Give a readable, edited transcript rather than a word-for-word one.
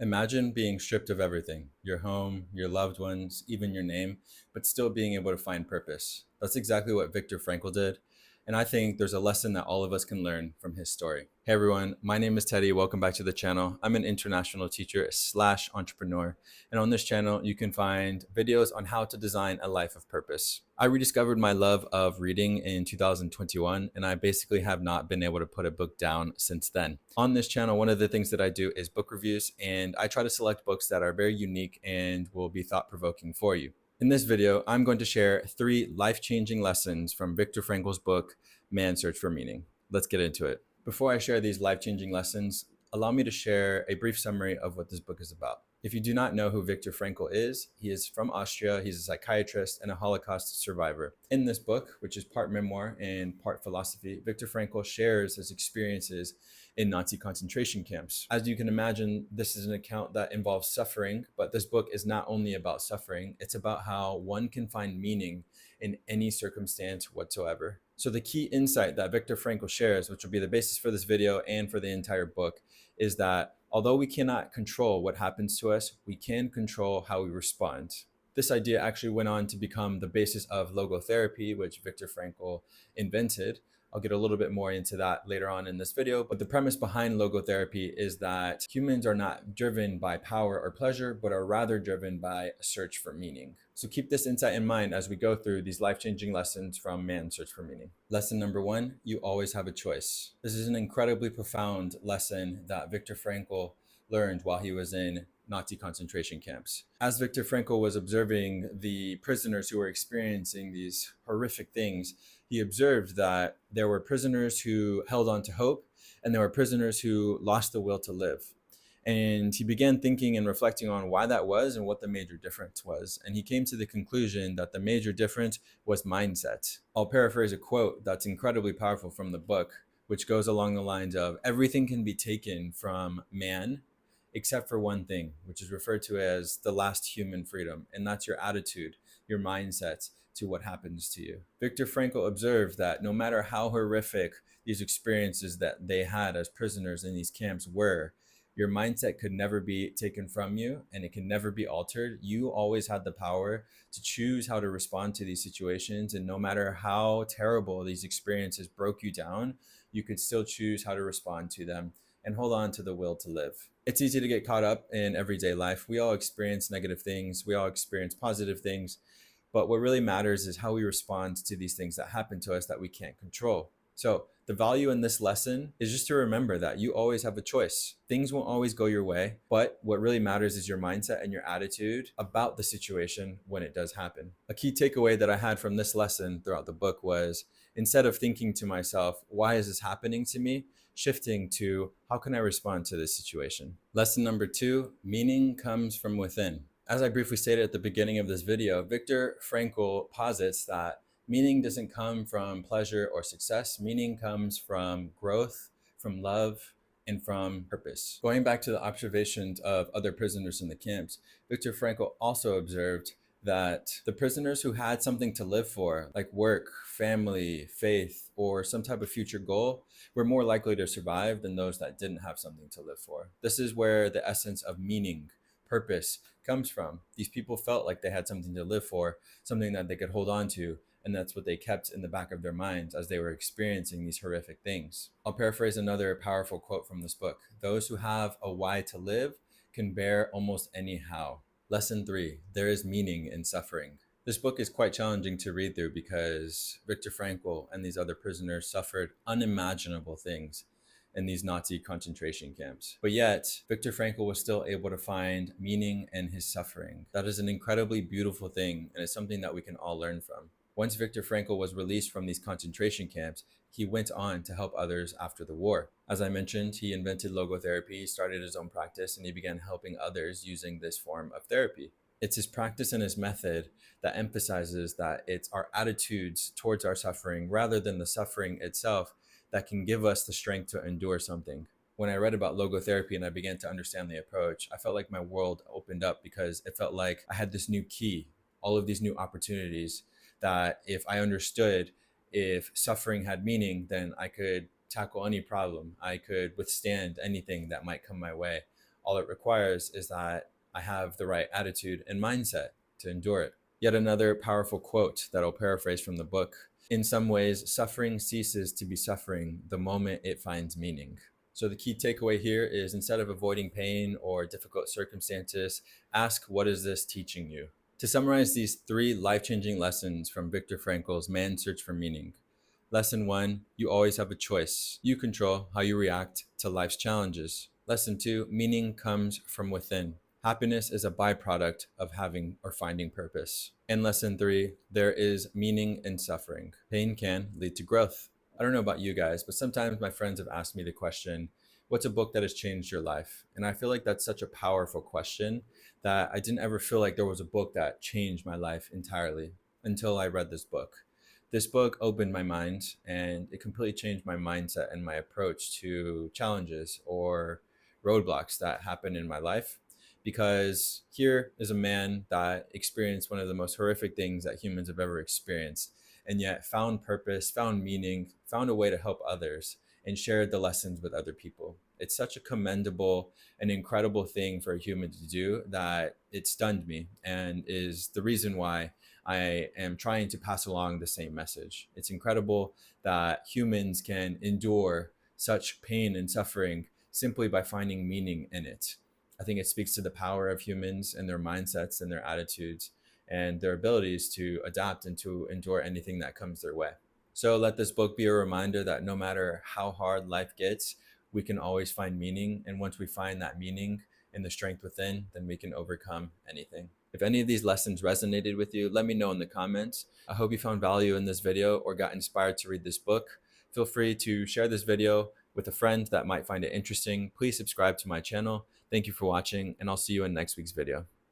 Imagine being stripped of everything, your home, your loved ones, even your name, but still being able to find purpose. That's exactly what Viktor Frankl did. And I think there's a lesson that all of us can learn from his story. Hey everyone, my name is Teddy. Welcome back to the channel. I'm an international teacher slash entrepreneur. And on this channel, you can find videos on how to design a life of purpose. I rediscovered my love of reading in 2021, and I basically have not been able to put a book down since then. On this channel, one of the things that I do is book reviews, and I try to select books that are very unique and will be thought-provoking for you. In this video, I'm going to share 3 life-changing lessons from Viktor Frankl's book, Man's Search for Meaning. Let's get into it. Before I share these life-changing lessons, allow me to share a brief summary of what this book is about. If you do not know who Viktor Frankl is, he is from Austria. He's a psychiatrist and a Holocaust survivor. In this book, which is part memoir and part philosophy, Viktor Frankl shares his experiences in Nazi concentration camps. As you can imagine, this is an account that involves suffering, but this book is not only about suffering, it's about how one can find meaning in any circumstance whatsoever. So the key insight that Viktor Frankl shares, which will be the basis for this video and for the entire book, is that although we cannot control what happens to us, we can control how we respond. This idea actually went on to become the basis of logotherapy, which Viktor Frankl invented. I'll get a little bit more into that later on in this video, but the premise behind logotherapy is that humans are not driven by power or pleasure, but are rather driven by a search for meaning. So keep this insight in mind as we go through these life-changing lessons from Man's Search for Meaning. Lesson number 1, you always have a choice. This is an incredibly profound lesson that Viktor Frankl learned while he was in Nazi concentration camps. As Viktor Frankl was observing the prisoners who were experiencing these horrific things, he observed that there were prisoners who held on to hope, and there were prisoners who lost the will to live. And he began thinking and reflecting on why that was and what the major difference was. And he came to the conclusion that the major difference was mindset. I'll paraphrase a quote that's incredibly powerful from the book, which goes along the lines of, everything can be taken from man except for one thing, which is referred to as the last human freedom. And that's your attitude, your mindset to what happens to you. Viktor Frankl observed that no matter how horrific these experiences that they had as prisoners in these camps were, your mindset could never be taken from you and it can never be altered. You always had the power to choose how to respond to these situations. And no matter how terrible these experiences broke you down, you could still choose how to respond to them and hold on to the will to live. It's easy to get caught up in everyday life. We all experience negative things. We all experience positive things. But what really matters is how we respond to these things that happen to us that we can't control. So the value in this lesson is just to remember that you always have a choice. Things won't always go your way, but what really matters is your mindset and your attitude about the situation when it does happen. A key takeaway that I had from this lesson throughout the book was, instead of thinking to myself, why is this happening to me? Shifting to, how can I respond to this situation? Lesson number 2, meaning comes from within. As I briefly stated at the beginning of this video, Viktor Frankl posits that meaning doesn't come from pleasure or success. Meaning comes from growth, from love, and from purpose. Going back to the observations of other prisoners in the camps, Viktor Frankl also observed that the prisoners who had something to live for, like work, family, faith, or some type of future goal, were more likely to survive than those that didn't have something to live for. This is where the essence of meaning, purpose, comes from. These people felt like they had something to live for, something that they could hold on to, and that's what they kept in the back of their minds as they were experiencing these horrific things. I'll paraphrase another powerful quote from this book. Those who have a why to live can bear almost any how. Lesson 3, there is meaning in suffering. This book is quite challenging to read through because Viktor Frankl and these other prisoners suffered unimaginable things in these Nazi concentration camps. But yet, Viktor Frankl was still able to find meaning in his suffering. That is an incredibly beautiful thing, and it's something that we can all learn from. Once Viktor Frankl was released from these concentration camps, he went on to help others after the war. As I mentioned, he invented logotherapy, he started his own practice, and he began helping others using this form of therapy. It's his practice and his method that emphasizes that it's our attitudes towards our suffering rather than the suffering itself that can give us the strength to endure something. When I read about logotherapy and I began to understand the approach, I felt like my world opened up because it felt like I had this new key, all of these new opportunities that if I understood if suffering had meaning, then I could tackle any problem. I could withstand anything that might come my way. All it requires is that I have the right attitude and mindset to endure it. Yet another powerful quote that I'll paraphrase from the book. In some ways, suffering ceases to be suffering the moment it finds meaning. So the key takeaway here is, instead of avoiding pain or difficult circumstances, ask, what is this teaching you? To summarize these 3 life-changing lessons from Viktor Frankl's Man's Search for Meaning. Lesson 1, you always have a choice. You control how you react to life's challenges. Lesson 2, meaning comes from within. Happiness is a byproduct of having or finding purpose. And lesson 3, there is meaning in suffering. Pain can lead to growth. I don't know about you guys, but sometimes my friends have asked me the question, what's a book that has changed your life? And I feel like that's such a powerful question that I didn't ever feel like there was a book that changed my life entirely until I read this book. This book opened my mind, and it completely changed my mindset and my approach to challenges or roadblocks that happen in my life. Because here is a man that experienced one of the most horrific things that humans have ever experienced, and yet found purpose, found meaning, found a way to help others, and shared the lessons with other people. It's such a commendable and incredible thing for a human to do that it stunned me, and is the reason why I am trying to pass along the same message. It's incredible that humans can endure such pain and suffering simply by finding meaning in it. I think it speaks to the power of humans and their mindsets and their attitudes and their abilities to adapt and to endure anything that comes their way. So let this book be a reminder that no matter how hard life gets, we can always find meaning. And once we find that meaning and the strength within, then we can overcome anything. If any of these lessons resonated with you, let me know in the comments. I hope you found value in this video or got inspired to read this book. Feel free to share this video with a friend that might find it interesting. Please subscribe to my channel. Thank you for watching, and I'll see you in next week's video.